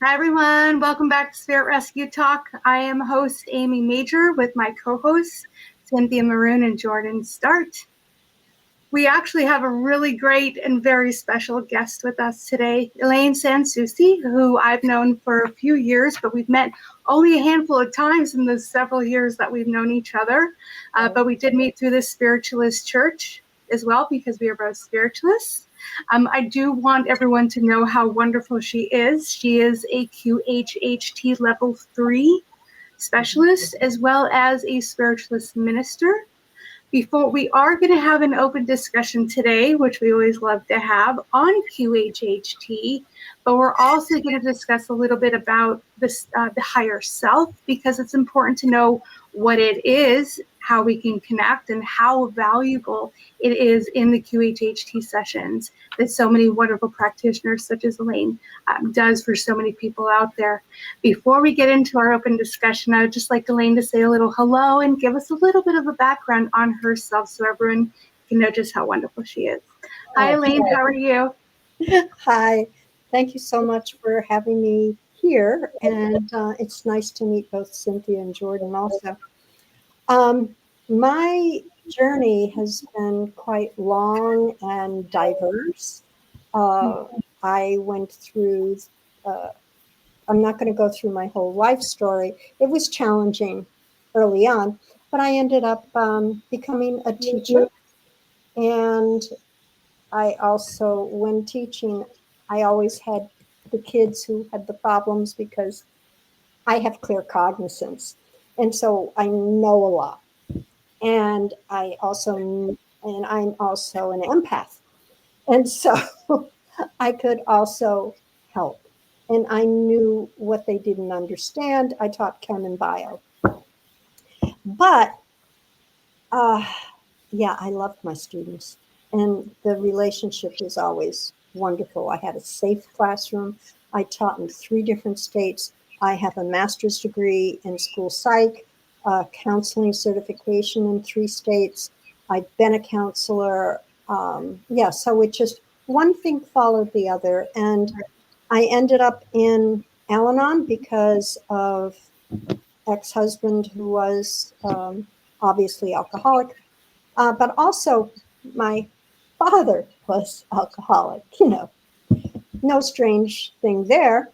Hi, everyone. Welcome back to Spirit Rescue Talk. I am host Amy Major with my co-hosts Cynthia Maroon and Jordan Start. We actually have a really great and very special guest with us today, Elaine Soucie, who I've known for a few years, but we've met only a handful of times in the several years that we've known each other. But we did meet through the Spiritualist church as well, because we are both spiritualists. I do want everyone to know how wonderful she is. She is a QHHT level 3 specialist, as well as a spiritualist minister. Before we are going to have an open discussion today, which we always love to have on QHHT, but we're also going to discuss a little bit about this, the higher self, because it's important to know what it is, how we can connect, and how valuable it is in the QHHT sessions that so many wonderful practitioners such as Elaine does for so many people out there. Before we get into our open discussion, I would just like Elaine to say a little hello and give us a little bit of a background on herself so everyone can know just how wonderful she is. Hi, Elaine. How are you? Hi. Thank you so much for having me here. And it's nice to meet both Cynthia and Jordan also. My journey has been quite long and diverse. I went through, I'm not going to go through my whole life story. It was challenging early on, but I ended up becoming a teacher. And I also, when teaching, I always had the kids who had the problems because I have clear cognizance. And so I know a lot. And I'm also an empath. And so I could also help. And I knew what they didn't understand. I taught chem and bio. But yeah, I loved my students. And the relationship was always wonderful. I had a safe classroom. I taught in 3 different states. I have a master's degree in school psych, counseling certification in 3 states. I've been a counselor. So it just, one thing followed the other. And I ended up in Al-Anon because of ex-husband who was obviously alcoholic. But also my father was alcoholic, no strange thing there.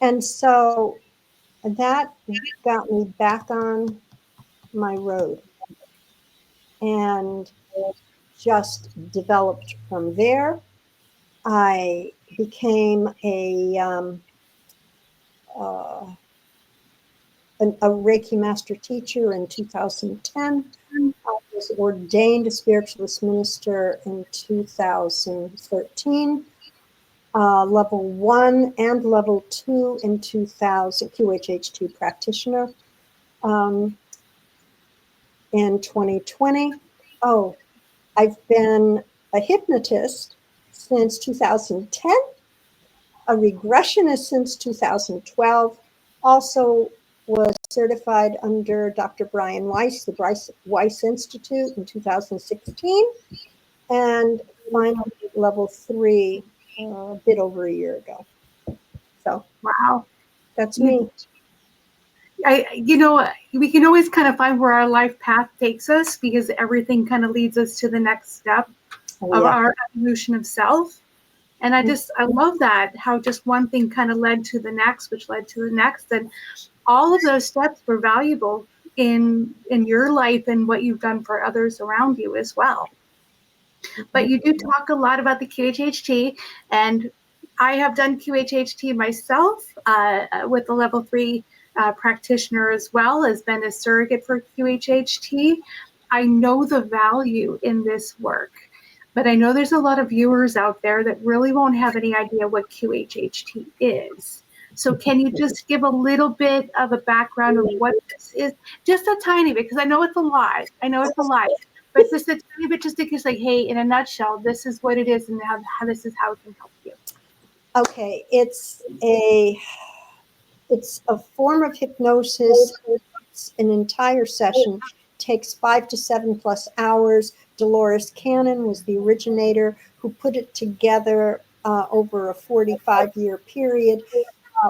And so that got me back on my road and just developed from there. I became a Reiki master teacher in 2010. I was ordained a spiritualist minister in 2013. Level 1 and level 2 in 2000, QHHT practitioner in 2020. Oh, I've been a hypnotist since 2010, a regressionist since 2012, also was certified under Dr. Brian Weiss, the Weiss Institute in 2016, and finally level 3 a bit over a year ago. So, wow, that's me. We can always kind of find where our life path takes us, because everything kind of leads us to the next step of our evolution of self. And I love that, how just one thing kind of led to the next, which led to the next. And all of those steps were valuable in your life and what you've done for others around you as well. But you do talk a lot about the QHHT, and I have done QHHT myself with the level 3 practitioner, as well as been a surrogate for QHHT. I know the value in this work, but I know there's a lot of viewers out there that really won't have any idea what QHHT is. So can you just give a little bit of a background of what this is? Just a tiny bit, because I know it's a lot. But just a tiny bit, just to say, hey, in a nutshell, this is what it is, and how this is how it can help you. Okay, it's a form of hypnosis. It's an entire session. Takes 5 to 7 plus hours. Dolores Cannon was the originator who put it together over a 45-year period.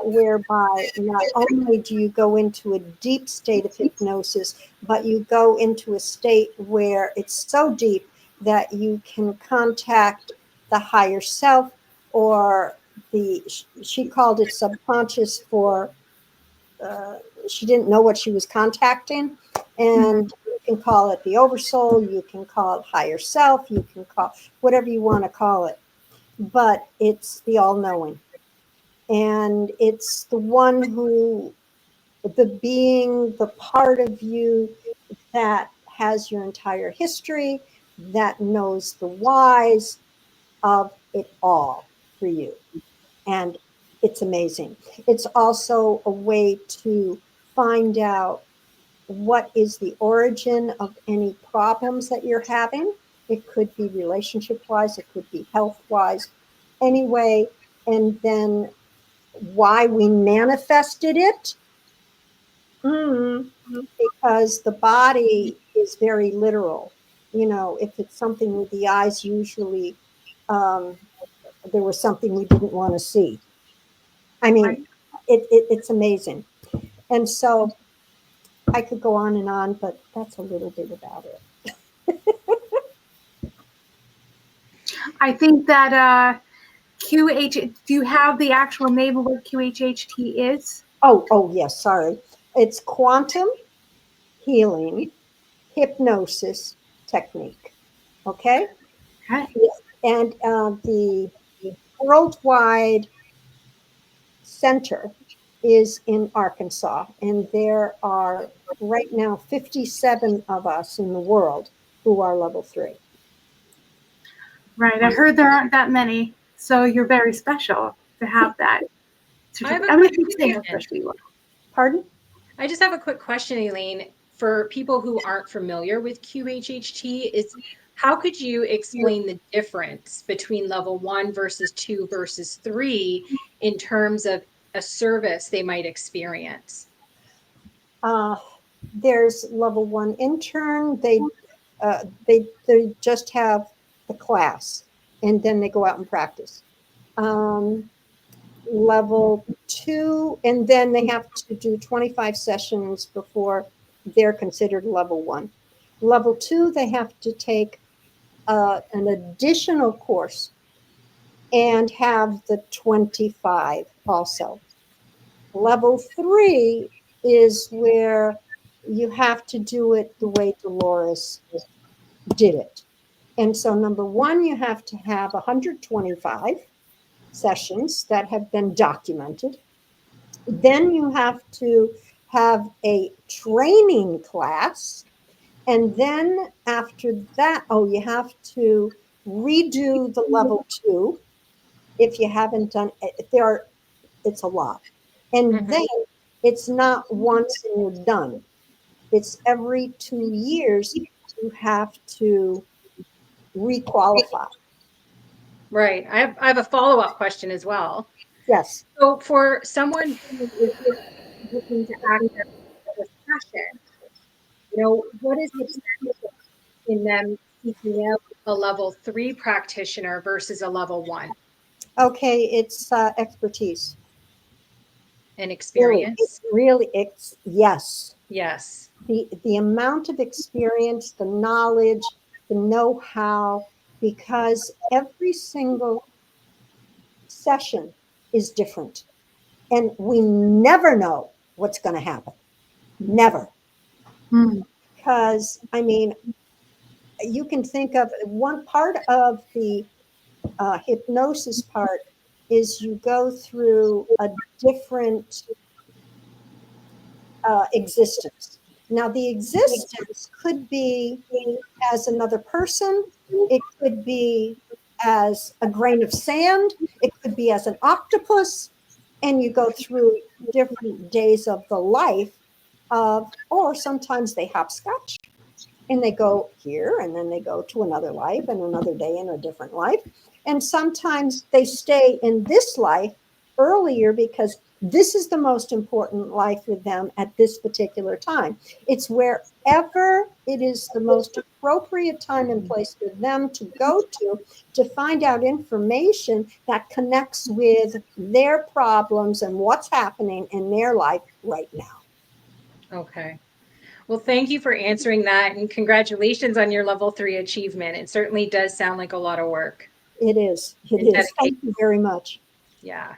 whereby not only do you go into a deep state of hypnosis, but you go into a state where it's so deep that you can contact the higher self, or she called it subconscious for, she didn't know what she was contacting. And you can call it the oversoul, you can call it higher self, you can call whatever you want to call it, but it's the all-knowing. And it's the one who, the being, the part of you that has your entire history, that knows the whys of it all for you. And it's amazing. It's also a way to find out what is the origin of any problems that you're having. It could be relationship wise, it could be health wise, anyway, and then why we manifested it. Because the body is very literal. You know, if it's something with the eyes, usually there was something we didn't want to see. I mean, it's amazing. And so I could go on, but that's a little bit about it. I think that do you have the actual name of what QHHT is? Oh, yes, sorry. It's quantum healing hypnosis technique. Okay? Okay. And the worldwide center is in Arkansas, and there are right now 57 of us in the world who are level 3. Right. I heard there aren't that many, so you're very special to have that. I'm going to keep saying how special you are. Pardon? I just have a quick question, Elaine. For people who aren't familiar with QHHT, how could you explain the difference between level 1 versus 2 versus 3 in terms of a service they might experience? There's level 1 intern. They just have the class, and then they go out and practice. Level 2, and then they have to do 25 sessions before they're considered level 1. Level 2, they have to take an additional course and have the 25 also. Level 3 is where you have to do it the way Dolores did it. And so number 1, you have to have 125 sessions that have been documented. Then you have to have a training class. And then after that, you have to redo the level 2 if you haven't done it. It's a lot. And then it's not once and you're done. It's every 2 years you have to requalify. Right. I have a follow-up question as well. Yes. So for someone who is looking to access a session, what is the difference in them seeking out a level 3 practitioner versus a level 1? Okay, it's expertise. And experience? It's yes. Yes. The amount of experience, the knowledge, the know-how, because every single session is different. And we never know what's going to happen. Never. Because, I mean, you can think of one part of the hypnosis part is you go through a different existence. Now, the existence could be as another person, it could be as a grain of sand, it could be as an octopus, and you go through different days of the life of, or sometimes they hopscotch and they go here and then they go to another life and another day in a different life. And sometimes they stay in this life earlier because This is the most important life for them at this particular time. It's wherever it is the most appropriate time and place for them to go to find out information that connects with their problems and what's happening in their life right now. Okay. Well, thank you for answering that, and congratulations on your level 3 achievement. It certainly does sound like a lot of work. It is. It And is. dedication. Thank you very much. Yeah.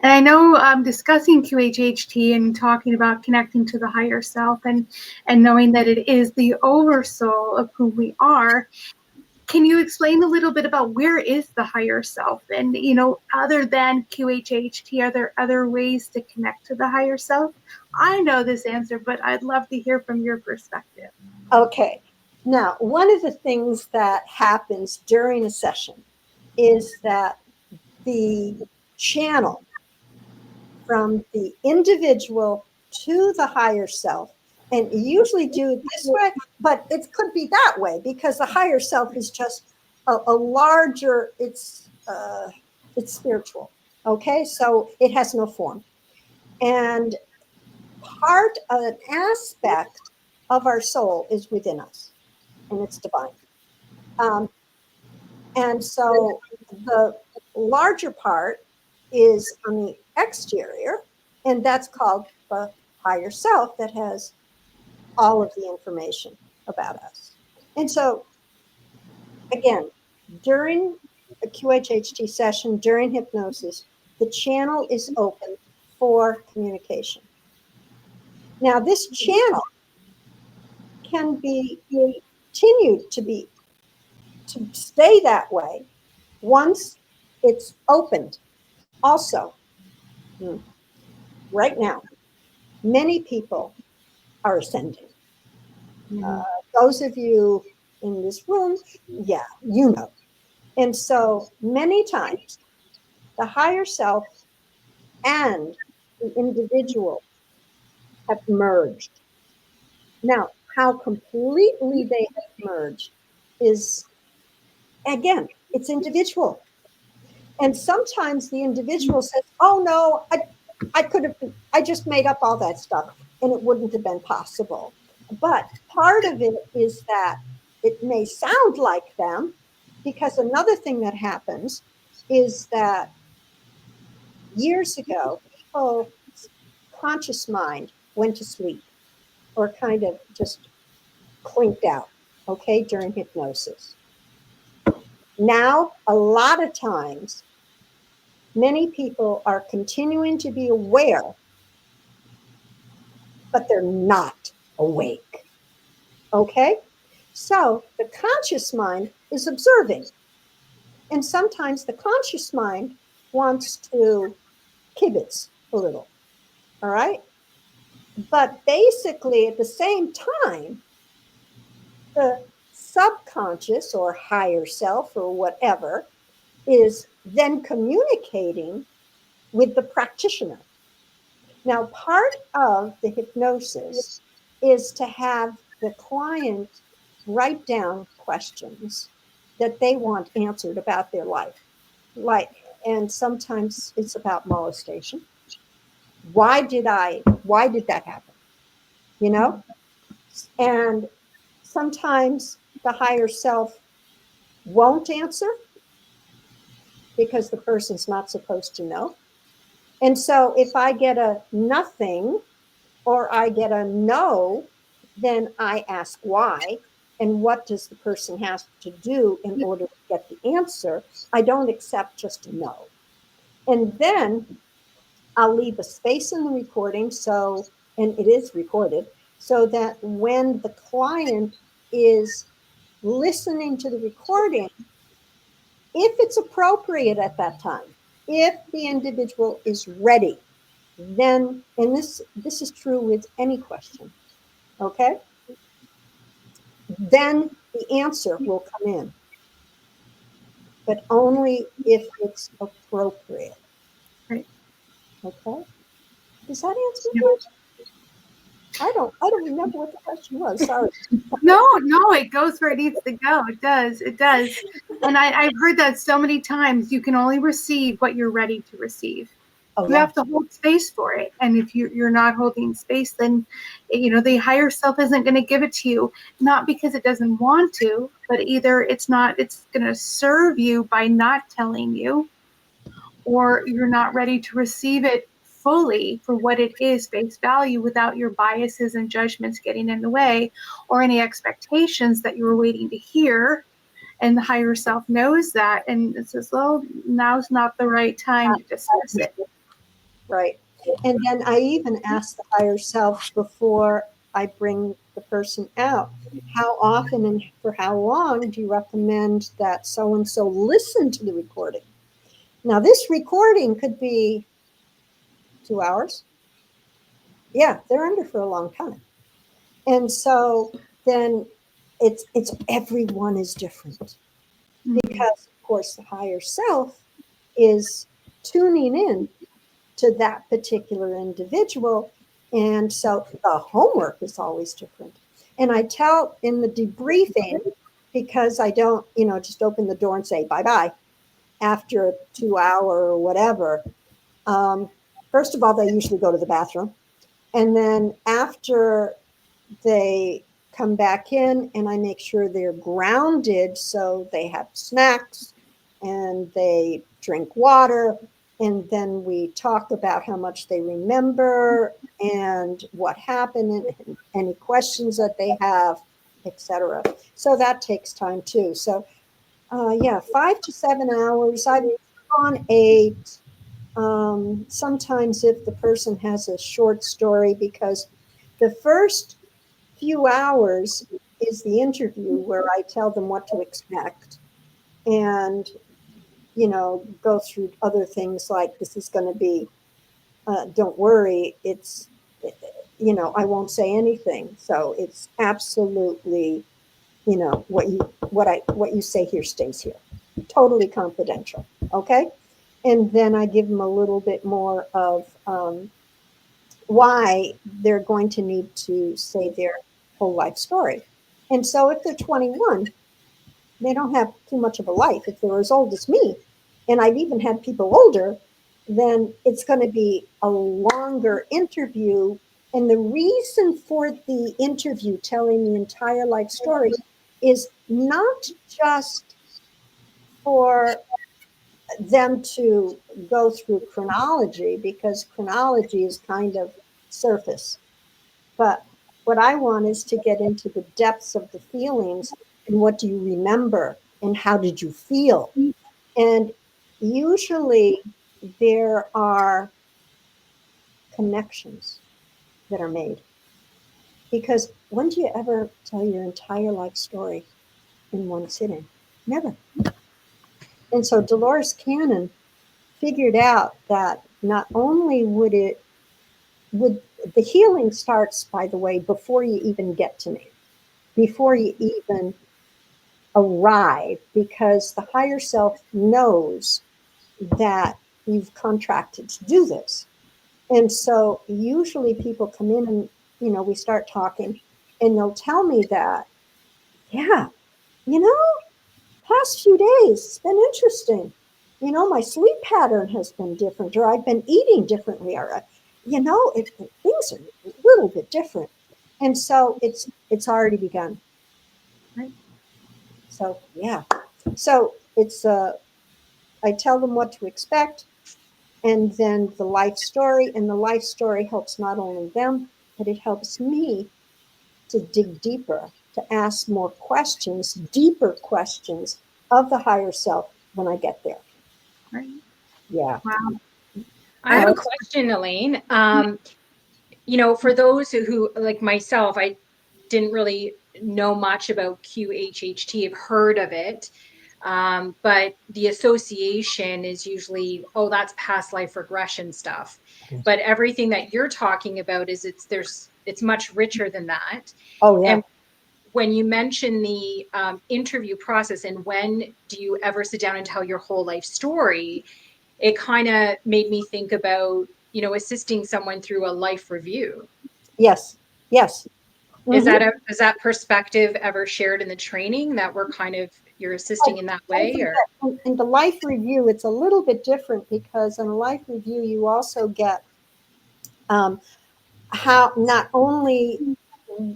And I know discussing QHHT and talking about connecting to the higher self and knowing that it is the oversoul of who we are. Can you explain a little bit about where is the higher self? And, you know, other than QHHT, are there other ways to connect to the higher self? I know this answer, but I'd love to hear from your perspective. Okay. Now, one of the things that happens during a session is that the channel from the individual to the higher self, and you usually do it this way, but it could be that way because the higher self is just a larger, it's spiritual. Okay, so it has no form. And part of an aspect of our soul is within us, and it's divine. And so the larger part is on the exterior, and that's called the higher self that has all of the information about us. And so, again, during a QHHT session, during hypnosis, the channel is open for communication. Now, this channel can be continued to stay that way once it's opened. Also, right now, many people are ascending. Those of you in this room, yeah, you know. And so many times, the higher self and the individual have merged. Now, how completely they have merged is, again, it's individual. And sometimes the individual says, oh no, I just made up all that stuff and it wouldn't have been possible. But part of it is that it may sound like them, because another thing that happens is that years ago, people's conscious mind went to sleep or kind of just clinked out, okay, during hypnosis. Now, a lot of times, many people are continuing to be aware, but they're not awake. Okay? So the conscious mind is observing. And sometimes the conscious mind wants to kibitz a little. All right? But basically, at the same time, the subconscious or higher self or whatever is then communicating with the practitioner. Now, part of the hypnosis is to have the client write down questions that they want answered about their life. And sometimes it's about molestation. Why did that happen? You know? And sometimes the higher self won't answer because the person's not supposed to know. And so if I get a nothing or I get a no, then I ask why and what does the person have to do in order to get the answer. I don't accept just a no. And then I'll leave a space in the recording, and it is recorded, so that when the client is listening to the recording, if it's appropriate at that time, if the individual is ready, then, and this is true with any question, okay? Then the answer will come in, but only if it's appropriate. Right. Okay. Does that answer the question? I don't remember what the question was. Sorry. No, it goes where it needs to go. It does. And I've heard that so many times. You can only receive what you're ready to receive. Oh, You yeah. have to hold space for it. And if you're not holding space, then, the higher self isn't going to give it to you, not because it doesn't want to, but either it's going to serve you by not telling you, or you're not ready to receive it fully for what it is, face value, without your biases and judgments getting in the way, or any expectations that you were waiting to hear. And the higher self knows that, and it says, well, now's not the right time to discuss it. Right. And then I even ask the higher self before I bring the person out, how often and for how long do you recommend that so-and-so listen to the recording? Now, this recording could be 2 hours. Yeah, they're under for a long time. And so then it's everyone is different, because of course the higher self is tuning in to that particular individual. And so the homework is always different. And I tell in the debriefing, because I don't, just open the door and say bye-bye after 2 hour or whatever. First of all, they usually go to the bathroom. And then after they come back in, and I make sure they're grounded, so they have snacks and they drink water, and then we talk about how much they remember and what happened and any questions that they have, etc. So that takes time too. So yeah, 5 to 7 hours. I've gone 8. Sometimes if the person has a short story, because the first few hours is the interview where I tell them what to expect and, go through other things like, this is going to be, don't worry, it's, I won't say anything. So it's absolutely, what you say here stays here. Totally confidential. Okay. And then I give them a little bit more of why they're going to need to say their whole life story. And so if they're 21, they don't have too much of a life. If they're as old as me, and I've even had people older, then it's going to be a longer interview. And the reason for the interview, telling the entire life story, is not just for them to go through chronology, because chronology is kind of surface. But what I want is to get into the depths of the feelings, and what do you remember and how did you feel? And usually there are connections that are made. Because when do you ever tell your entire life story in one sitting? Never. And so Dolores Cannon figured out that not only would the healing starts, by the way, before you even get to me, before you even arrive, because the higher self knows that you've contracted to do this. And so usually people come in and, we start talking, and they'll tell me that, yeah, past few days, it's been interesting. My sleep pattern has been different, or I've been eating differently, or, things are a little bit different. And so it's already begun. Right. So, yeah. So it's, I tell them what to expect, and then the life story. And the life story helps not only them, but it helps me to dig deeper, to ask more questions, deeper questions of the higher self when I get there. Right. Yeah. Wow. I have a question, Elaine. For those who like myself, I didn't really know much about QHHT. I've heard of it. But the association is usually, oh, that's past life regression stuff. But everything that you're talking about is it's much richer than that. Oh, yeah. And when you mention the interview process and when do you ever sit down and tell your whole life story, it kind of made me think about, assisting someone through a life review. Yes. Yes. Is that perspective ever shared in the training, that we're kind of you're assisting in that way, or? In the life review, it's a little bit different because in a life review, you also get how not only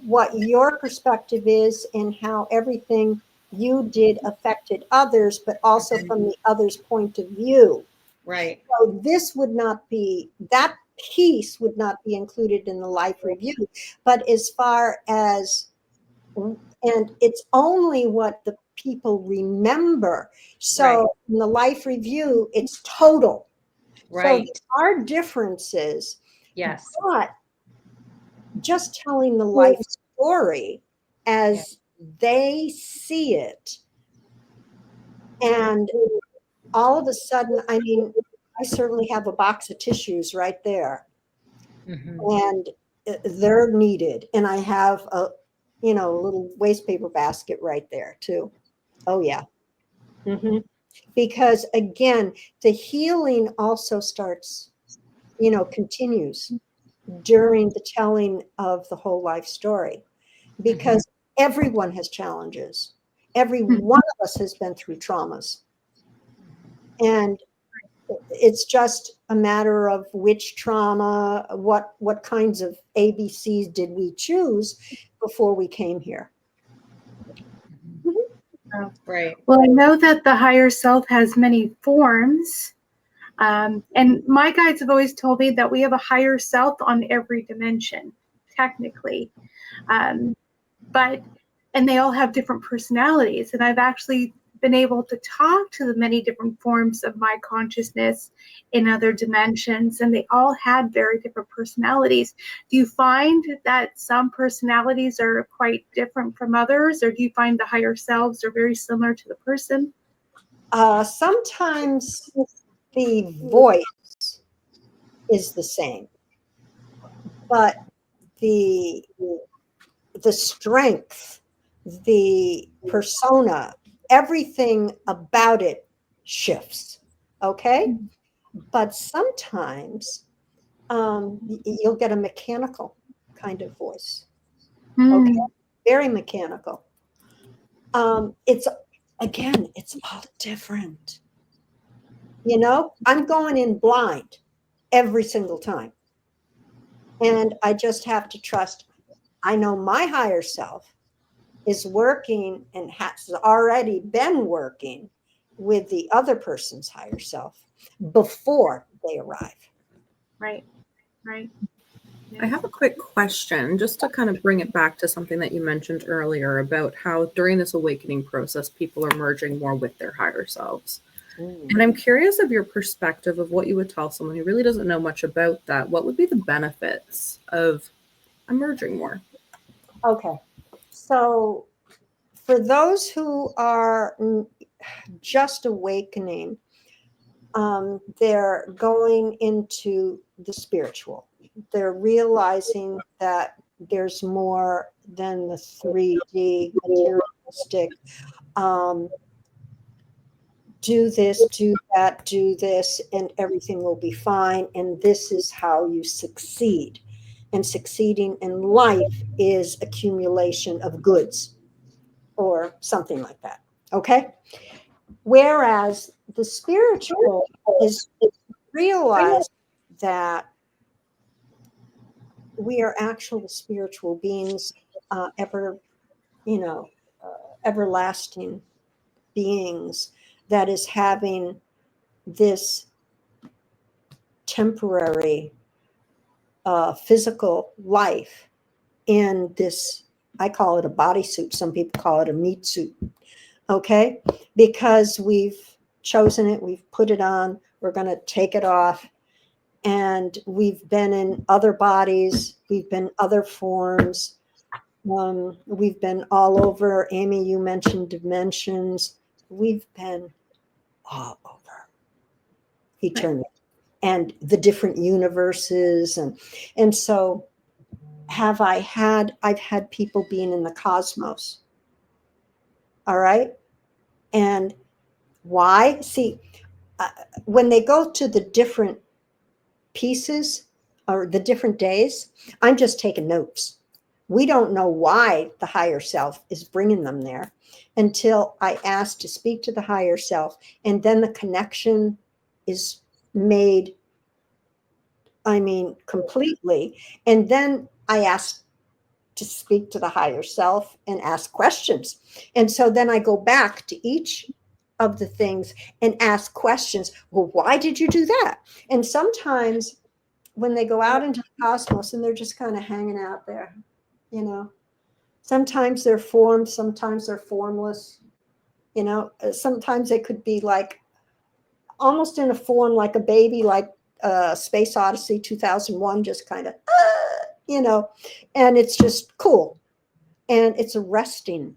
what your perspective is and how everything you did affected others, but also from the other's point of view. Right. So this would not be, that piece would not be included in the life review. But as far as, and it's only what the people remember. So Right. in the life review, it's total. Right. So there are differences, Yes. but just telling the life story as they see it. And all of a sudden, I mean, I certainly have a box of tissues right there, and they're needed. And I have a, little waste paper basket right there too. Oh yeah. Because again, the healing also starts, continues during the telling of the whole life story, because everyone has challenges. Every one of us has been through traumas. And it's just a matter of which trauma, what kinds of ABCs did we choose before we came here. Right. Well, I know that the higher self has many forms. And my guides have always told me that we have a higher self on every dimension, technically. But and they all have different personalities. And I've actually been able to talk to the many different forms of my consciousness in other dimensions, and they all had very different personalities. Do you find that some personalities are quite different from others, or do you find the higher selves are very similar to the person? Sometimes the voice is the same, but the strength, the persona, everything about it shifts. Okay. But sometimes you'll get a mechanical kind of voice. Okay. Very mechanical. It's all different. I'm going in blind every single time. And I just have to trust. I know my higher self is working and has already been working with the other person's higher self before they arrive. Right. I have a quick question just to kind of bring it back to something that you mentioned earlier about how during this awakening process, people are merging more with their higher selves. And I'm curious of your perspective of what you would tell someone who really doesn't know much about that. What would be the benefits of emerging more? Okay. So for those who are just awakening, they're going into the spiritual. They're realizing that there's more than the 3D materialistic. Do this, do that, do this, and everything will be fine. And this is how you succeed. And succeeding in life is accumulation of goods or something like that. Okay? Whereas the spiritual is realize that we are actual spiritual beings, everlasting beings that is having this temporary physical life in this, I call it a bodysuit. Some people call it a meat suit. Okay? Because we've chosen it, we've put it on, we're going to take it off. And we've been in other bodies, we've been other forms, we've been all over. Amy, you mentioned dimensions. We've been all over eternity and the different universes. And so I've had people being in the cosmos. All right. And why? See, when they go to the different pieces or the different days, I'm just taking notes. We don't know why the higher self is bringing them there until I ask to speak to the higher self. And then the connection is made, I mean, completely. And then I ask to speak to the higher self and ask questions. And so then I go back to each of the things and ask questions. Well, why did you do that? And sometimes when they go out into the cosmos and they're just kind of hanging out there, you know, sometimes they're formed, sometimes they're formless, you know, sometimes they could be like almost in a form like a baby, like Space Odyssey 2001, just kind of, you know, and it's just cool. And it's a resting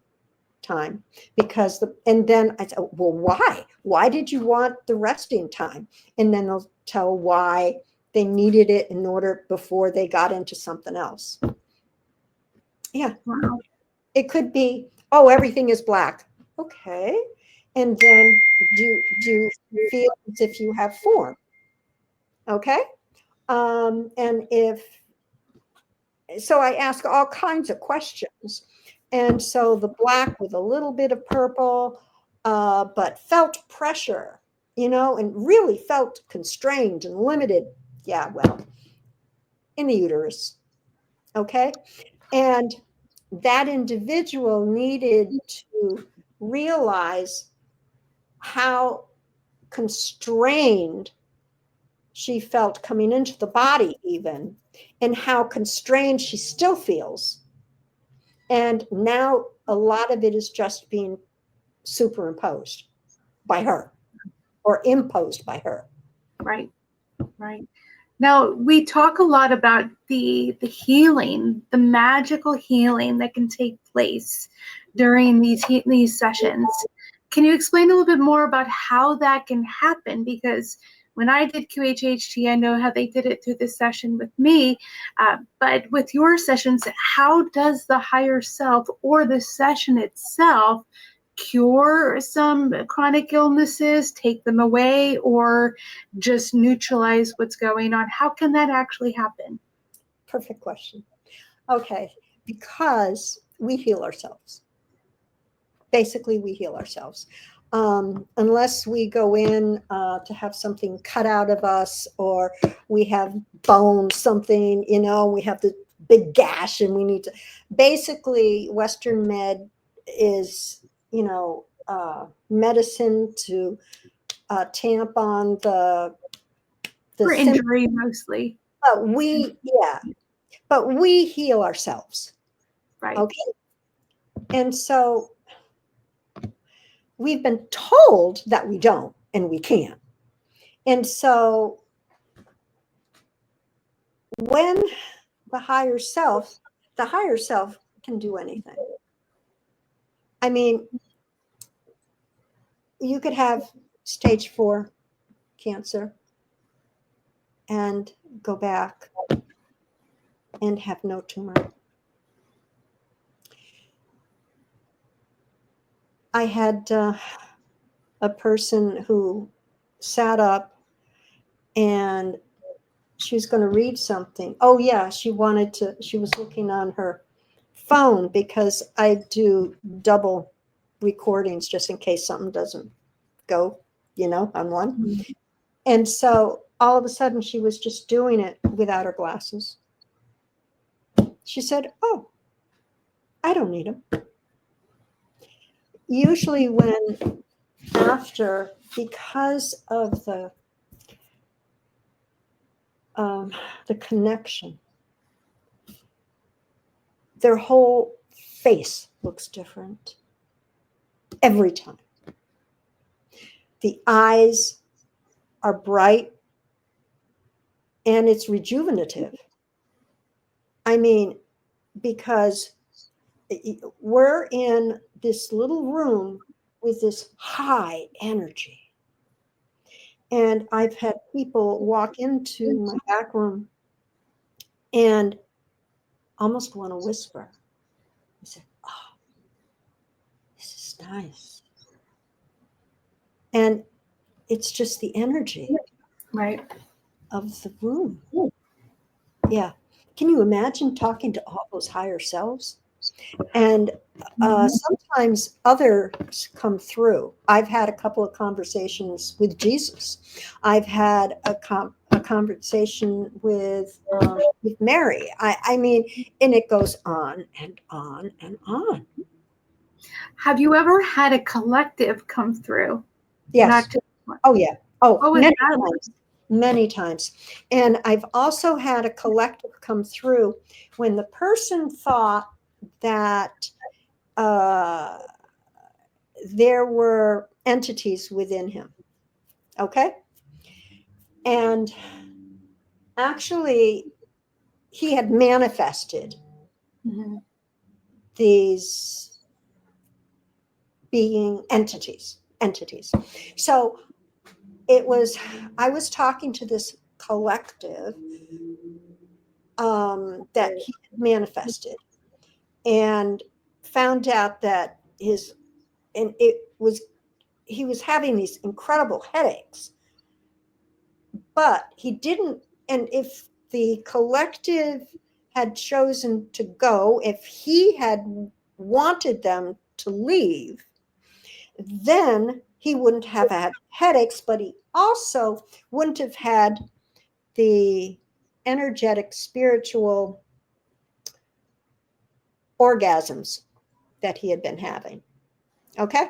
time because and then I said, well, why? Why did you want the resting time? And then they'll tell why they needed it in order before they got into something else. Yeah. Wow. It could be, oh, everything is black. Okay. And then do you feel as if you have form? Okay. And so I ask all kinds of questions. And so the black with a little bit of purple, but felt pressure, you know, and really felt constrained and limited. Yeah, well, in the uterus. Okay. And that individual needed to realize how constrained she felt coming into the body, even, and how constrained she still feels. And now a lot of it is just being superimposed by her or imposed by her. Right. Right. Now, we talk a lot about the healing, the magical healing that can take place during these sessions. Can you explain a little bit more about how that can happen? Because when I did QHHT, I know how they did it through the session with me, but with your sessions, how does the higher self or the session itself cure some chronic illnesses, take them away, or just neutralize what's going on? How can that actually happen? Perfect question. Okay, because we heal ourselves. Basically, we heal ourselves. Unless we go in to have something cut out of us, or we have bone something, you know, we have the big gash and we need to. Basically, Western med is, you know, medicine to tamp on the For symptom. injury, mostly. But we heal ourselves. Right. Okay. And so we've been told that we don't and we can't. And so when the higher self can do anything. I mean, you could have stage 4 cancer and go back and have no tumor. I had a person who sat up and she was going to read something. Oh yeah, she was looking on her phone because I do double recordings just in case something doesn't go, you know, on one. Mm-hmm. And so all of a sudden she was just doing it without her glasses. She said, oh, I don't need them. Usually when after, because of the connection, their whole face looks different every time. The eyes are bright and it's rejuvenative. I mean, because we're in this little room with this high energy. And I've had people walk into my back room and almost want to whisper. I said, oh, this is nice. And it's just the energy Right. of the room. Yeah. Can you imagine talking to all those higher selves? And sometimes others come through. I've had a couple of conversations with Jesus. I've had a conversation with Mary. I mean, and it goes on and on and on. Have you ever had a collective come through? Yes. Not just one. Oh, yeah. Oh, is many that times. Many times. And I've also had a collective come through when the person thought that there were entities within him. Okay. And actually, he had manifested these being entities. So I was talking to this collective that he had manifested, and found out that he was having these incredible headaches, but he didn't. And if the collective had chosen to go, if he had wanted them to leave, then he wouldn't have had headaches, but he also wouldn't have had the energetic spiritual orgasms that he had been having. Okay.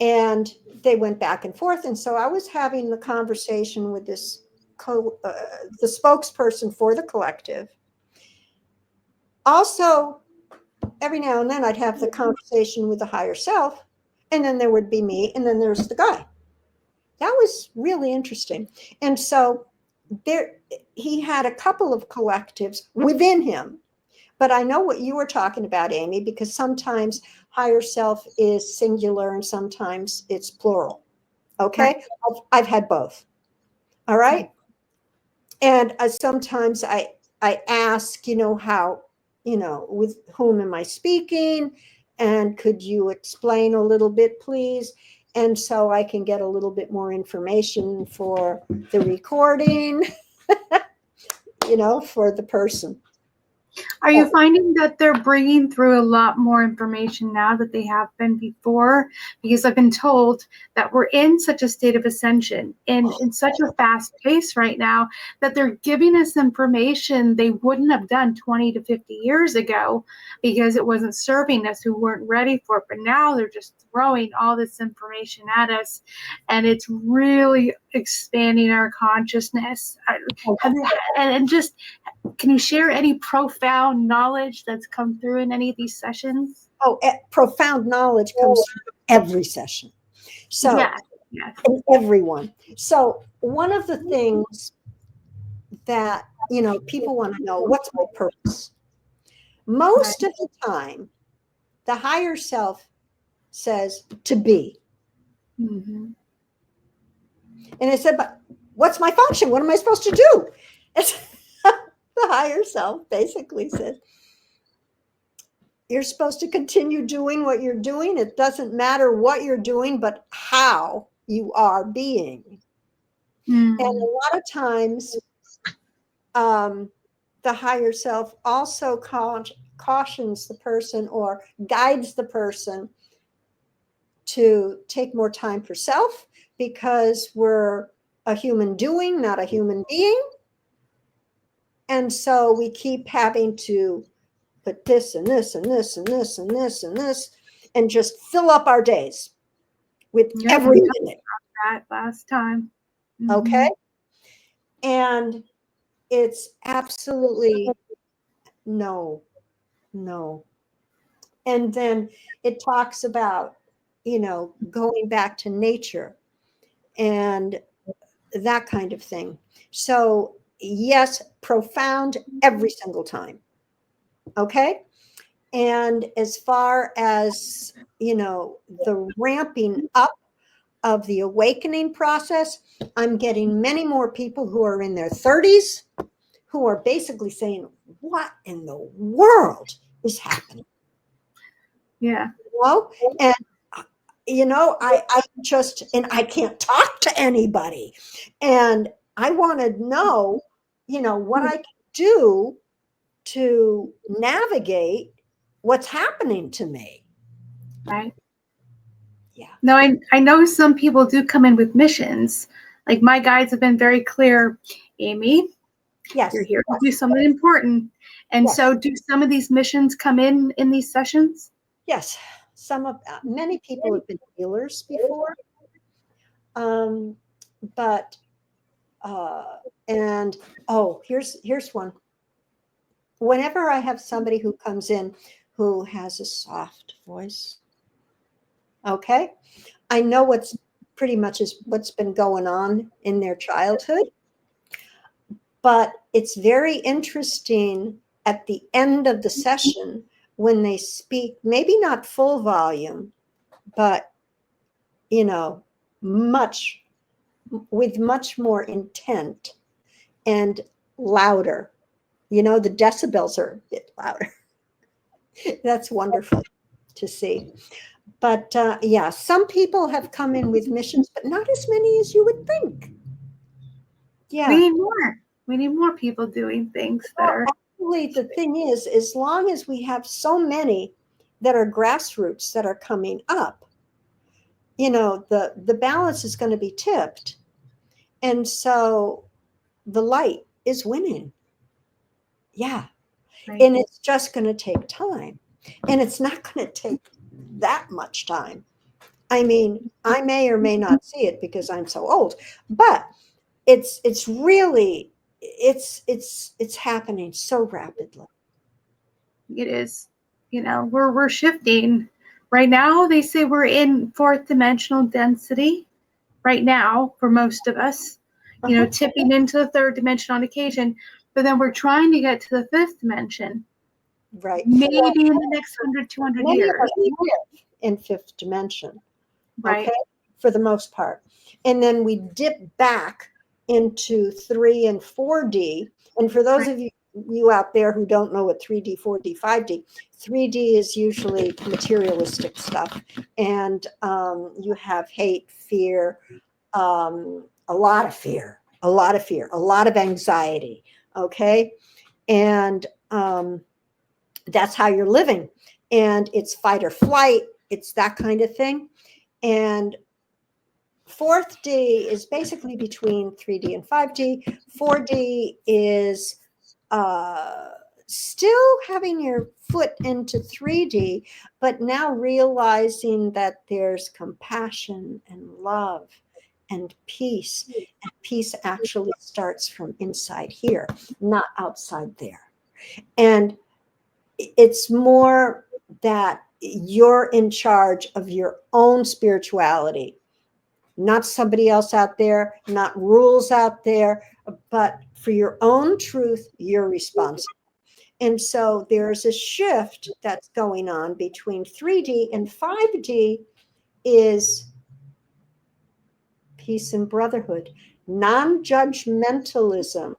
And they went back and forth. And so I was having the conversation with this the spokesperson for the collective. Also, every now and then I'd have the conversation with the higher self, and then there would be me, and then there's the guy. That was really interesting. And so he had a couple of collectives within him. But I know what you were talking about, Amy, because sometimes higher self is singular and sometimes it's plural. Okay. I've had both. All right. And sometimes I ask, how, with whom am I speaking? And could you explain a little bit, please? And so I can get a little bit more information for the recording, for the person. Are you finding that they're bringing through a lot more information now that they have been before? Because I've been told that we're in such a state of ascension and in such a fast pace right now that they're giving us information they wouldn't have done 20 to 50 years ago because it wasn't serving us. We weren't ready for it. But now they're just throwing all this information at us, and it's really expanding our consciousness. And just, can you share any profound knowledge that's come through in any of these sessions? Oh, profound knowledge comes through every session. So, yes. Everyone. So one of the things that, people want to know, what's my purpose? Most of the time, the higher self says to be. Mm-hmm. And I said, but what's my function? What am I supposed to do? The higher self basically says, you're supposed to continue doing what you're doing. It doesn't matter what you're doing, but how you are being. And a lot of times, the higher self also cautions the person or guides the person to take more time for self, because we're a human doing, not a human being. And so we keep having to put this and this and this and this and this and this, and just fill up our days with every minute. That last time. Mm-hmm. Okay. And it's absolutely no. And then it talks about, going back to nature and that kind of thing. So yes, profound every single time. Okay. And as far as, the ramping up of the awakening process, I'm getting many more people who are in their 30s who are basically saying, what in the world is happening? Yeah. And, I just, and I can't talk to anybody. And I want to know, what I can do to navigate what's happening to me. Right. Yeah. No, I know some people do come in with missions. Like my guides have been very clear, Amy, Yes. you're here to do something important. And Yes. so do some of these missions come in these sessions? Yes. Many people have been healers before. But here's one. Whenever I have somebody who comes in who has a soft voice, okay, I know what's been going on in their childhood. But it's very interesting at the end of the session when they speak, maybe not full volume, but with much more intent and louder. The decibels are a bit louder. That's wonderful to see. But some people have come in with missions, but not as many as you would think. Yeah. We need more. We need more people doing things that are. Actually, the thing is, as long as we have so many that are grassroots that are coming up, the balance is going to be tipped. And so the light is winning. Yeah. Right. And it's just going to take time. And it's not going to take that much time. I mean, I may or may not see it because I'm so old, but it's happening so rapidly. It is. We're shifting. Right now, they say we're in fourth dimensional density right now for most of us, tipping into the third dimension on occasion. But then we're trying to get to the fifth dimension. Right. Maybe in the next 100, 200 Many years. of us live in fifth dimension. Right. Okay, for the most part. And then we dip back into 3 and 4D. And for those of you out there who don't know what 3D, 4D, 5D, 3D is usually materialistic stuff. And you have hate, fear, a lot of fear, a lot of anxiety. Okay. And that's how you're living. And it's fight or flight. It's that kind of thing. And 4D is basically between 3D and 5D. 4D is still having your foot into 3D, but now realizing that there's compassion and love and peace. And peace actually starts from inside here, not outside there. And it's more that you're in charge of your own spirituality, not somebody else out there, not rules out there, but for your own truth, you're responsible. And so there's a shift that's going on between 3D and 5D is peace and brotherhood, non-judgmentalism,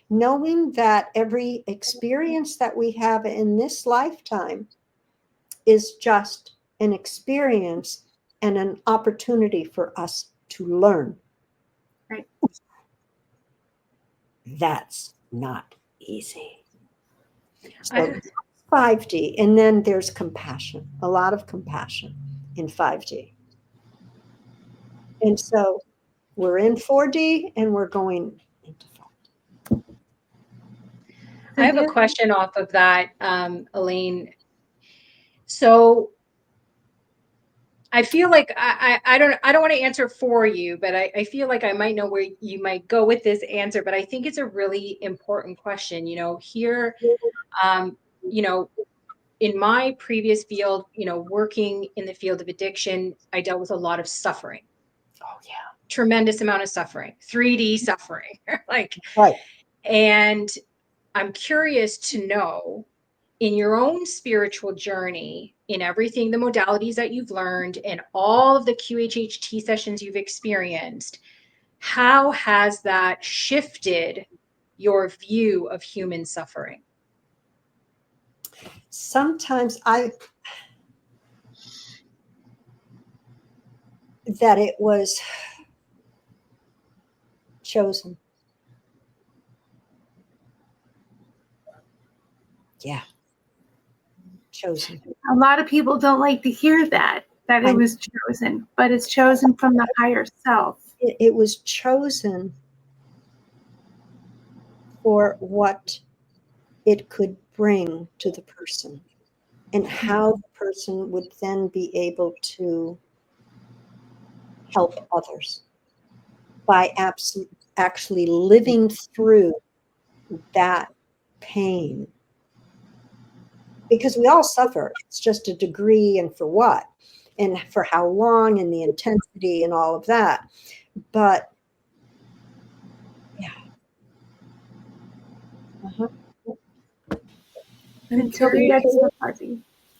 knowing that every experience that we have in this lifetime is just an experience and an opportunity for us to learn. Right. That's not easy. So 5D, and then there's compassion, a lot of compassion in 5D. And so we're in 4D and we're going into 5D. I have a question off of that, Elaine. So I feel like I don't want to answer for you, but I feel like I might know where you might go with this answer, but I think it's a really important question. Here, in my previous field, working in the field of addiction, I dealt with a lot of suffering. Oh yeah. Tremendous amount of suffering, 3D suffering. Right. And I'm curious to know, in your own spiritual journey, in everything, the modalities that you've learned and all of the QHHT sessions you've experienced, how has that shifted your view of human suffering? Sometimes that it was chosen. Yeah. Chosen. A lot of people don't like to hear that it was chosen, but it's chosen from the higher self. It was chosen for what it could bring to the person and how the person would then be able to help others by actually living through that pain. Because we all suffer. It's just a degree and for what and for how long and the intensity and all of that. But yeah. Uh-huh. Until we get to the fuzzy.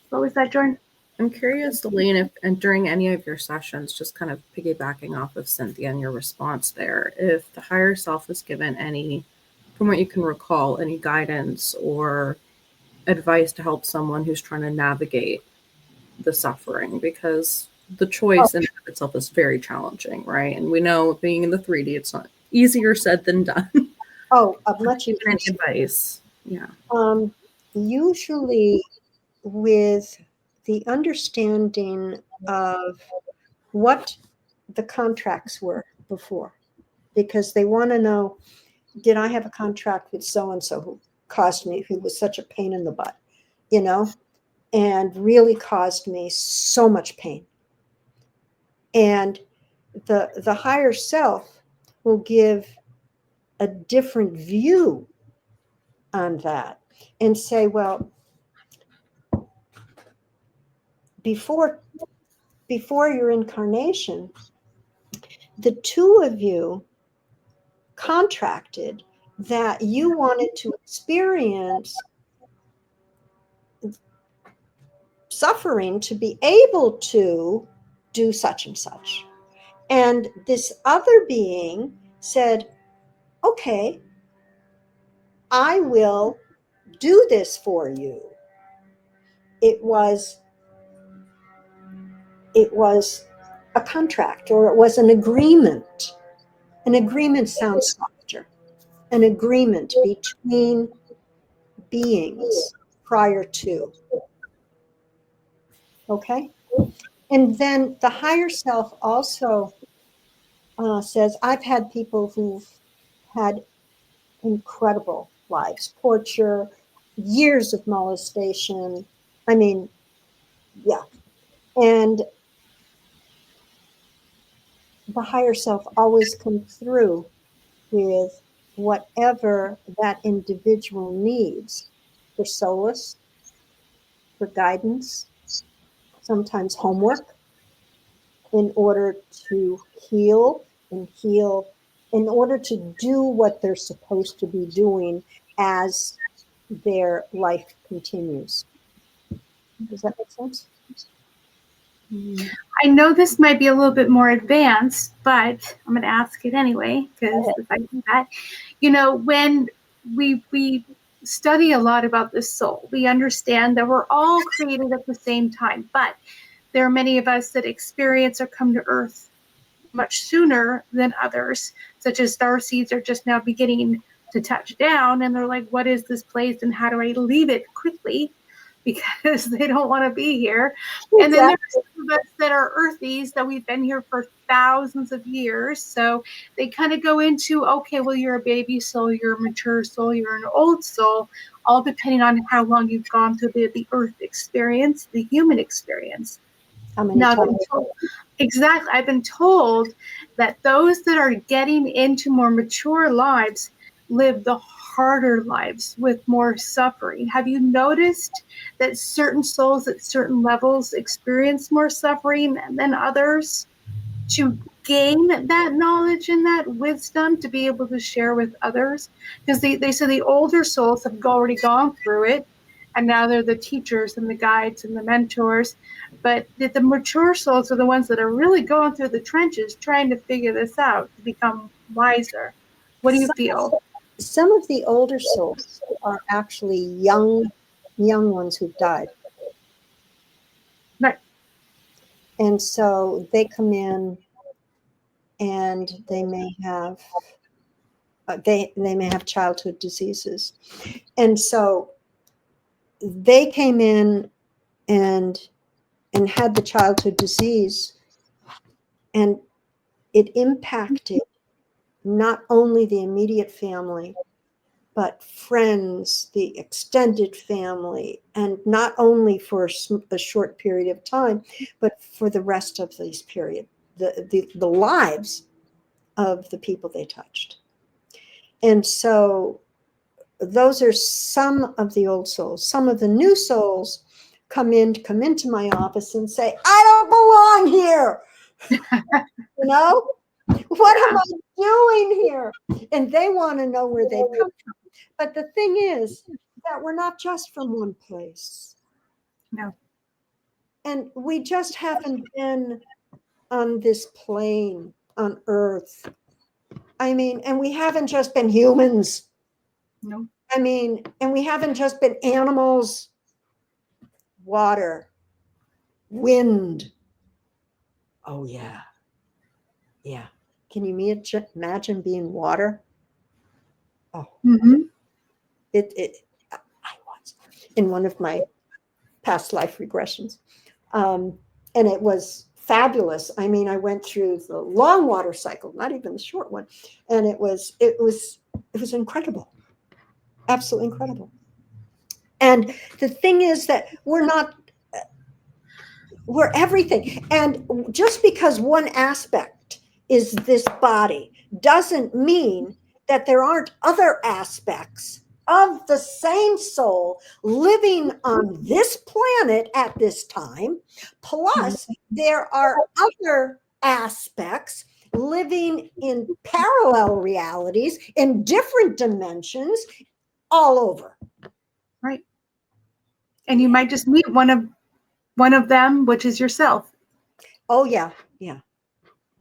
What was that, Jordan? I'm curious, Elaine, if and during any of your sessions, just kind of piggybacking off of Cynthia and your response there, if the higher self is given any, from what you can recall, any guidance or advice to help someone who's trying to navigate the suffering, because the choice in itself is very challenging, right? And we know being in the 3D, it's not easier said than done. Much Any advice? Yeah. Usually with the understanding of what the contracts were before, because they want to know, did I have a contract with so-and-so who was such a pain in the butt, and really caused me so much pain. And the higher self will give a different view on that and say, well, before your incarnation, the two of you contracted that you wanted to experience suffering to be able to do such and such. And this other being said, okay, I will do this for you. It was a contract, or it was an agreement. An agreement sounds softer. An agreement between beings prior to. Okay? And then the higher self also says, I've had people who've had incredible lives, torture, years of molestation. I mean, yeah. And the higher self always comes through with whatever that individual needs for solace, for guidance, sometimes homework, in order to heal in order to do what they're supposed to be doing as their life continues. Does that make sense? I know this might be a little bit more advanced, but I'm going to ask it anyway, because if I do that, when we study a lot about the soul, we understand that we're all created at the same time, but there are many of us that experience or come to Earth much sooner than others, such as starseeds are just now beginning to touch down, and they're like, what is this place and how do I leave it quickly? Because they don't want to be here. Exactly. And then there's some of us that are earthies that we've been here for thousands of years. So they kind of go into, okay, well, you're a baby soul, you're a mature soul, you're an old soul, all depending on how long you've gone through the earth experience, the human experience. How many times? Exactly. I've been told that those that are getting into more mature lives live the harder lives with more suffering. Have you noticed that certain souls at certain levels experience more suffering than others to gain that knowledge and that wisdom to be able to share with others? Because they say the older souls have already gone through it, and now they're the teachers and the guides and the mentors. But the mature souls are the ones that are really going through the trenches trying to figure this out to become wiser. What do you feel? Some of the older souls are actually young ones who've died. Right. And so they come in and they may have they may have childhood diseases. And so they came in and had the childhood disease, and it impacted not only the immediate family, but friends, the extended family, and not only for a short period of time, but for the rest of this period, the lives of the people they touched. And so those are some of the old souls. Some of the new souls come into my office and say, I don't belong here. You know, what am I doing here? And they want to know where they've come from. But the thing is that we're not just from one place. No. And we just haven't been on this plane on Earth. I mean, and we haven't just been humans. No. I mean, and we haven't just been animals, water, wind. Oh, yeah. Yeah. Can you imagine being water? Oh, Mm-hmm. I was in one of my past life regressions. And it was fabulous. I mean, I went through the long water cycle, not even the short one. And it was incredible. Absolutely incredible. And the thing is that we're everything. And just because one aspect is this body doesn't mean that there aren't other aspects of the same soul living on this planet at this time. Plus, there are other aspects living in parallel realities in different dimensions all over. Right. And you might just meet one of them, which is yourself. Oh, yeah. Yeah.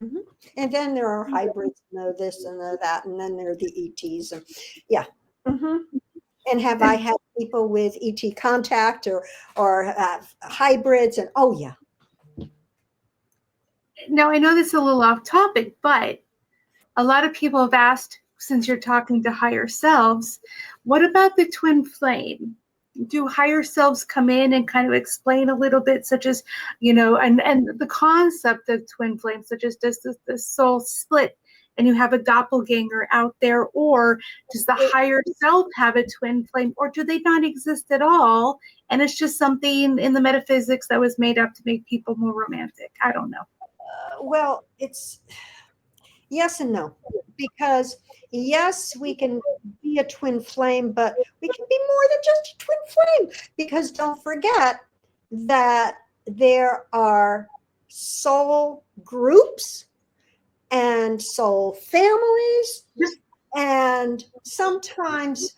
Mm-hmm. And then there are hybrids, and this and that, and then there are the ETs. And yeah. Mm-hmm. And have I had people with ET contact or hybrids? And oh, yeah. Now, I know this is a little off topic, but a lot of people have asked, since you're talking to higher selves, what about the twin flame? Do higher selves come in and kind of explain a little bit, such as, and the concept of twin flame, such as does the soul split and you have a doppelganger out there, or does the higher self have a twin flame, or do they not exist at all? And it's just something in the metaphysics that was made up to make people more romantic. I don't know. Well, it's yes and no, because yes, we can be a twin flame, but we can be more than just a twin flame, because don't forget that there are soul groups and soul families, and sometimes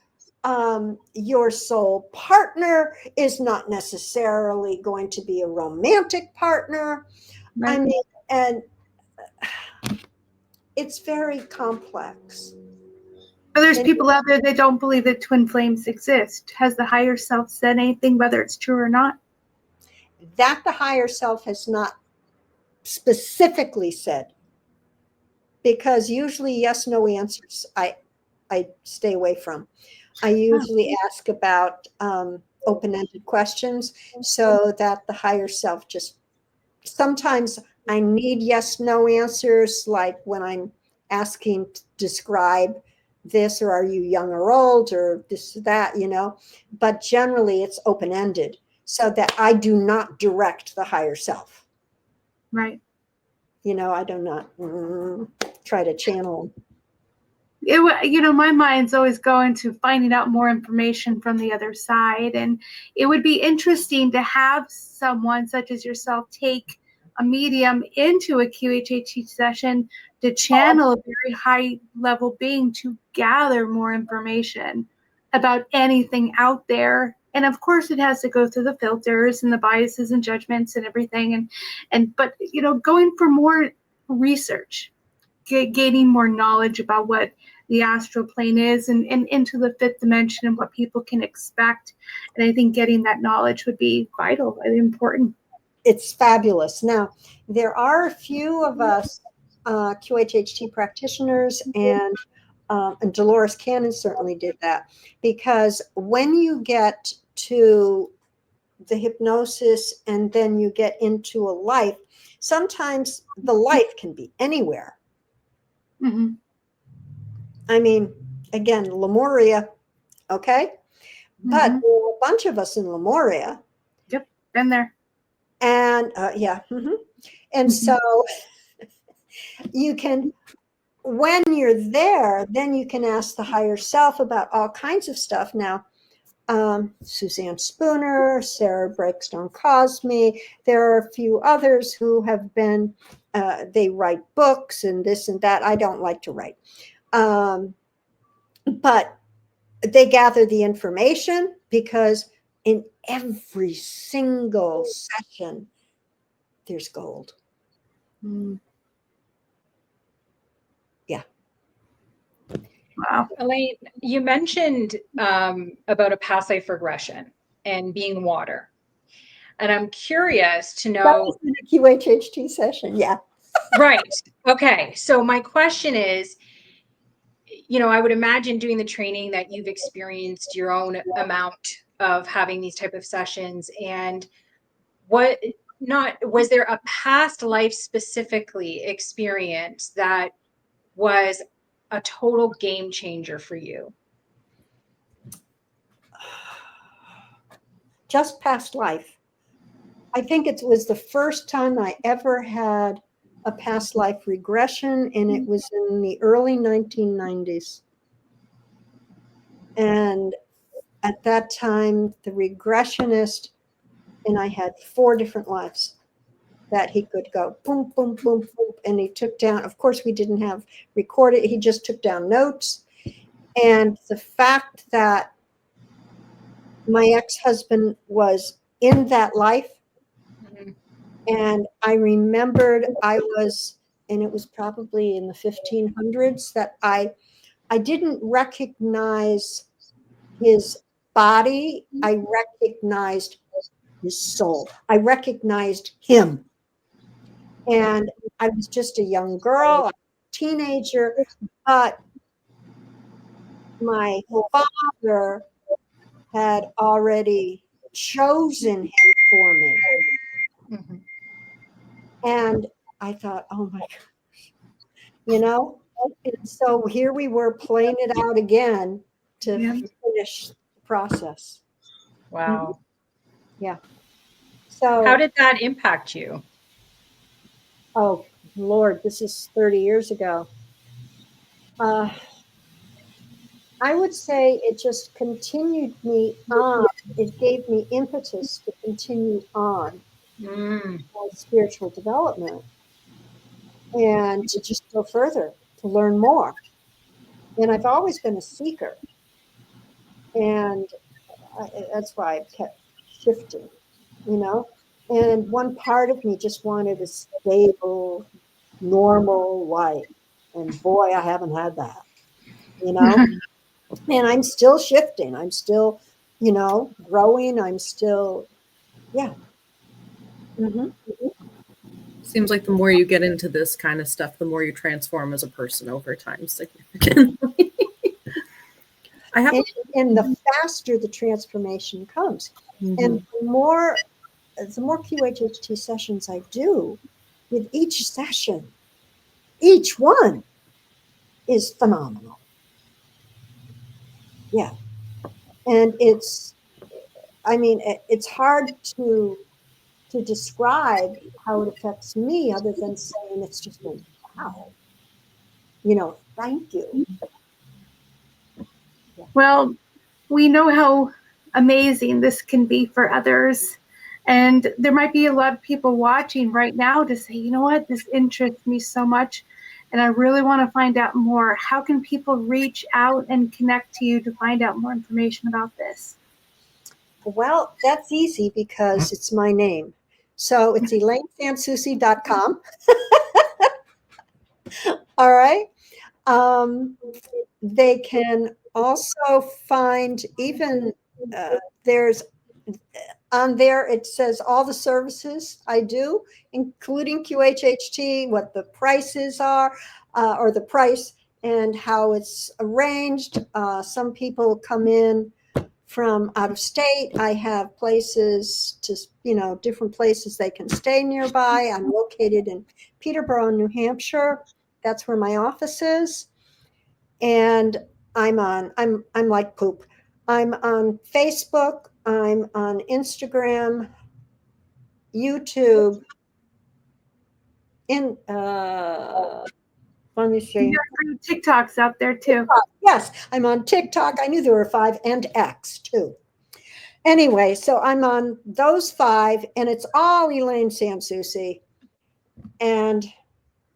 your soul partner is not necessarily going to be a romantic partner. Right. I mean, and it's very complex. But there's people out there that don't believe that twin flames exist. Has the higher self said anything, whether it's true or not? That the higher self has not specifically said, because usually yes, no answers I stay away from. I usually ask about open-ended questions so that the higher self just, sometimes I need yes, no answers, like when I'm asking to describe this, or are you young or old, or this, that, but generally it's open-ended so that I do not direct the higher self. Right. I do not try to channel. My mind's always going to finding out more information from the other side. And it would be interesting to have someone such as yourself take a medium into a QHHT session to channel a very high level being to gather more information about anything out there. And of course it has to go through the filters and the biases and judgments and everything. But going for more research, gaining more knowledge about what the astral plane is and into the fifth dimension and what people can expect. And I think getting that knowledge would be vital and important. It's fabulous. Now, there are a few of us QHHT practitioners, and Dolores Cannon certainly did that, because when you get to the hypnosis and then you get into a life, sometimes the life can be anywhere. Mm-hmm. I mean, again, Lemuria, okay? But Mm-hmm. there were a bunch of us in Lemuria. Yep, been there. And yeah. And so you can, when you're there, then you can ask the higher self about all kinds of stuff. Now, Suzanne Spooner, Sarah Breakstone Cosme, there are a few others who have been, they write books and this and that. I don't like to write. But they gather the information because in every single session, there's gold. Mm. Yeah. Wow. Elaine, you mentioned about a past life regression and being water. And I'm curious to That know. was in a QHHT session. Yeah. Right. Okay. So my question is, I would imagine doing the training that you've experienced your own amount of having these type of sessions. And was there a past life specifically experience that was a total game changer for you? Just past life. I think it was the first time I ever had a past life regression, and it was in the early 1990s. And at that time, the regressionist, and I had 4 different lives that he could go boom, boom, boom, boom. And he took down, of course, we didn't have recorded, he just took down notes. And the fact that my ex-husband was in that life, and I remembered and it was probably in the 1500s, that I didn't recognize his body. I recognized his soul. I recognized him. And I was just a young girl, a teenager, but my father had already chosen him for me. Mm-hmm. And I thought, oh my gosh, And so here we were playing it out again to finish the process. Wow. Yeah. So how did that impact you? Oh Lord, this is 30 years ago. I would say it just continued me on. It gave me impetus to continue on my spiritual development and to just go further, to learn more. And I've always been a seeker. And that's why I kept shifting, And one part of me just wanted a stable, normal life. And boy, I haven't had that, And I'm still shifting. I'm still, growing. I'm still, yeah. Mm-hmm. Seems like the more you get into this kind of stuff, the more you transform as a person over time significantly. And the faster the transformation comes. Mm-hmm. And the more QHHT sessions I do, with each session, each one is phenomenal. Yeah. And it's hard to describe how it affects me other than saying it's just a wow. Thank you. Yeah. Well, we know how amazing this can be for others. And there might be a lot of people watching right now to say, you know what, this interests me so much. And I really want to find out more. How can people reach out and connect to you to find out more information about this? Well, that's easy because it's my name. So it's ElaineSoucie.com. All right. They can also find there's on there, it says all the services I do, including QHHT, what the prices are, or the price and how it's arranged. Some people come in from out of state. I have places to, different places they can stay nearby. I'm located in Peterborough, New Hampshire. That's where my office is. And I'm like poop. I'm on Facebook. I'm on Instagram, YouTube, let me see. You got TikToks out there too. Yes, I'm on TikTok. I knew there were 5, and X too. Anyway, so I'm on those 5, and it's all Elaine Soucie. And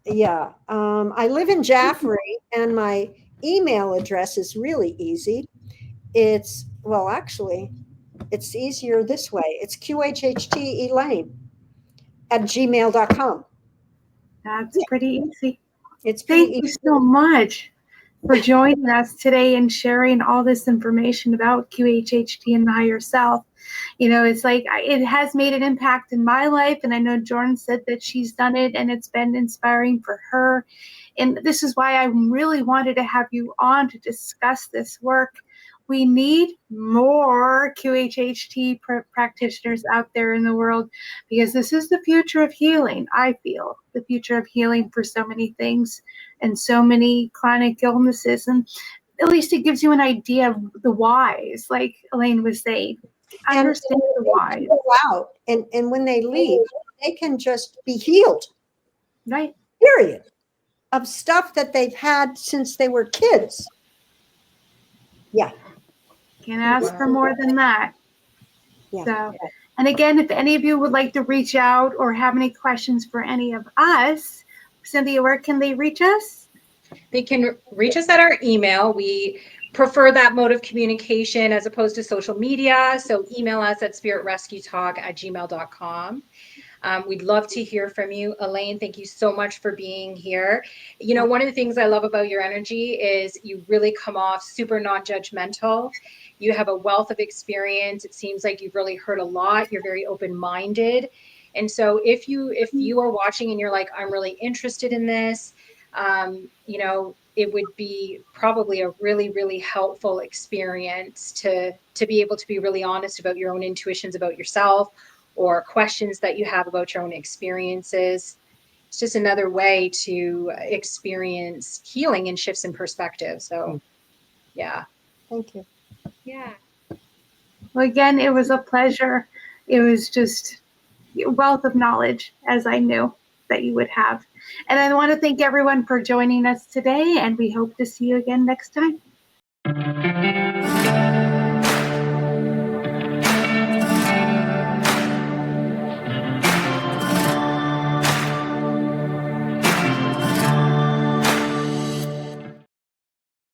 yeah, I live in Jaffrey, and my email address is really easy. It's, well, actually, it's easier this way. It's QHHT Elaine at gmail.com. That's pretty easy. It's pretty Thank you so much for joining us today and sharing all this information about QHHT and the higher self. It's like it has made an impact in my life, and I know Jordan said that she's done it, and it's been inspiring for her. And this is why I really wanted to have you on to discuss this work. We need more QHHT practitioners out there in the world, because this is the future of healing. I feel the future of healing for so many things and so many chronic illnesses. And at least it gives you an idea of the whys, like Elaine was saying. Understand the whys. Go out, and when they leave, they can just be healed. Right. Period. Of stuff that they've had since they were kids. Yeah. Can't ask for more than that. Yeah. So, and again, if any of you would like to reach out or have any questions for any of us, Cynthia, where can they reach us? They can reach us at our email. We prefer that mode of communication as opposed to social media. So email us at spiritrescuetalk@gmail.com. We'd love to hear from you. Elaine, thank you so much for being here. One of the things I love about your energy is you really come off super non-judgmental. You have a wealth of experience. It seems like you've really heard a lot. You're very open-minded. And so if you are watching and you're like, I'm really interested in this, it would be probably a really, really helpful experience to be able to be really honest about your own intuitions about yourself, or questions that you have about your own experiences. It's just another way to experience healing and shifts in perspective. So, yeah. Thank you. Yeah. Well, again, it was a pleasure. It was just a wealth of knowledge, as I knew that you would have. And I want to thank everyone for joining us today, and we hope to see you again next time.